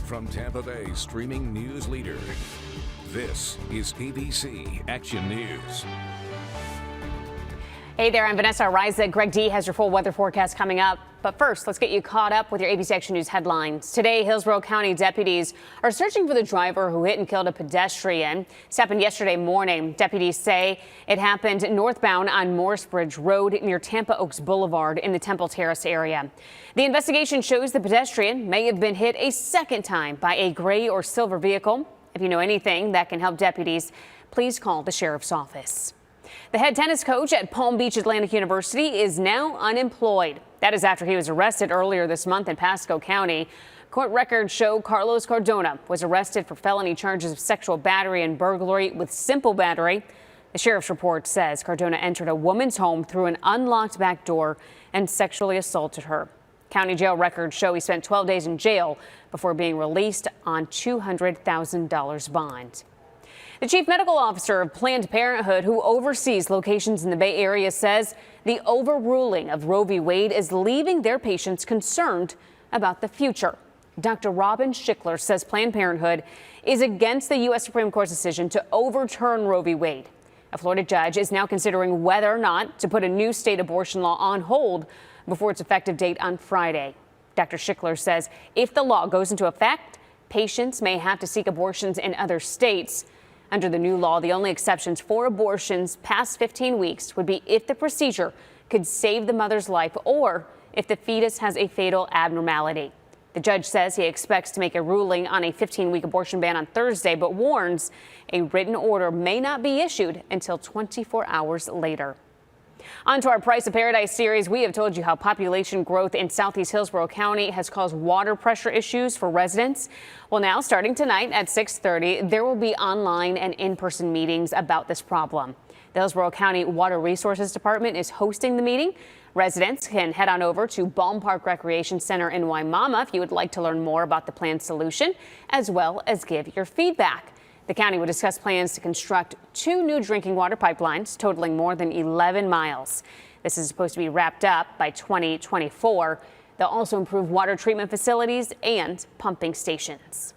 from Tampa Bay streaming news leader. This is ABC Action News. Hey there, I'm Vanessa Ariza. Greg D has your full weather forecast coming up. But first, let's get you caught up with your ABC Action News headlines. Today, Hillsborough County deputies are searching for the driver who hit and killed a pedestrian. This happened yesterday morning. Deputies say it happened northbound on Morris Bridge Road near Tampa Oaks Boulevard in the Temple Terrace area. The investigation shows the pedestrian may have been hit a second time by a gray or silver vehicle. If you know anything that can help deputies, please call the sheriff's office. The head tennis coach at Palm Beach Atlantic University is now unemployed. That is after he was arrested earlier this month in Pasco County. Court records show Carlos Cardona was arrested for felony charges of sexual battery and burglary with simple battery. The sheriff's report says Cardona entered a woman's home through an unlocked back door and sexually assaulted her. County jail records show he spent 12 days in jail before being released on $200,000 bond. The chief medical officer of Planned Parenthood, who oversees locations in the Bay Area, says the overruling of Roe v. Wade is leaving their patients concerned about the future. Dr. Robin Schickler says Planned Parenthood is against the U.S. Supreme Court's decision to overturn Roe v. Wade. A Florida judge is now considering whether or not to put a new state abortion law on hold before its effective date on Friday. Dr. Schickler says if the law goes into effect, patients may have to seek abortions in other states. Under the new law, the only exceptions for abortions past 15 weeks would be if the procedure could save the mother's life or if the fetus has a fatal abnormality. The judge says he expects to make a ruling on a 15-week abortion ban on Thursday, but warns a written order may not be issued until 24 hours later. On to our Price of Paradise series, we have told you how population growth in Southeast Hillsborough County has caused water pressure issues for residents. Well, now starting tonight at 6:30, there will be online and in-person meetings about this problem. The Hillsborough County Water Resources Department is hosting the meeting. Residents can head on over to Ballpark Recreation Center in Waimama if you would like to learn more about the planned solution, as well as give your feedback. The county will discuss plans to construct 2 new drinking water pipelines totaling more than 11 miles. This is supposed to be wrapped up by 2024. They'll also improve water treatment facilities and pumping stations.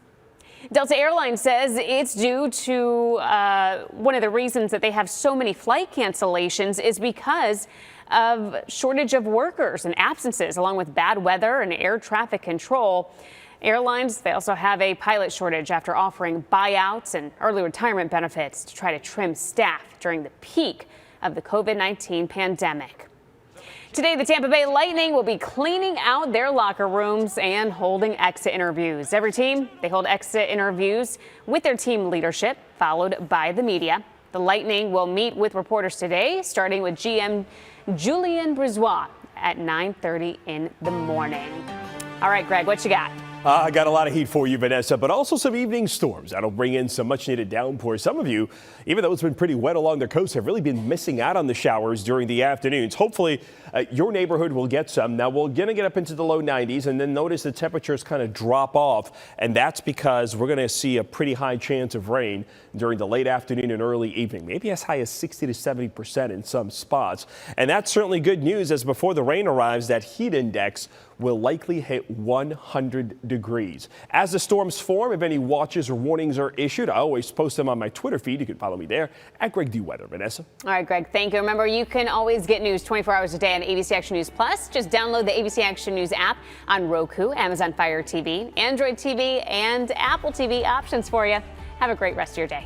Delta Airlines says it's due to one of the reasons that they have so many flight cancellations is because of shortage of workers and absences, along with bad weather and air traffic control. Airlines, they also have a pilot shortage after offering buyouts and early retirement benefits to try to trim staff during the peak of the COVID-19 pandemic. Today, the Tampa Bay Lightning will be cleaning out their locker rooms and holding exit interviews. Every team, they hold exit interviews with their team leadership, followed by the media. The Lightning will meet with reporters today, starting with GM Julien Brisebois at 9:30 in the morning. All right, Greg, what you got? I got a lot of heat for you, Vanessa, but also some evening storms. That'll bring in some much needed downpours. Some of you, even though it's been pretty wet along the coast, have really been missing out on the showers during the afternoons. Hopefully, your neighborhood will get some. Now, we're going to get up into the low 90s and then notice the temperatures kind of drop off. And that's because we're going to see a pretty high chance of rain during the late afternoon and early evening, maybe as high as 60 to 70% in some spots. And that's certainly good news, as before the rain arrives, that heat index will likely hit 100 degrees. As the storms form, if any watches or warnings are issued, I always post them on my Twitter feed. You can follow me there at Greg D Weather. Vanessa. All right, Greg, thank you. Remember, you can always get news 24 hours a day on ABC Action News Plus. Just download the ABC Action News app on Roku, Amazon Fire TV, Android TV, and Apple TV options for you. Have a great rest of your day.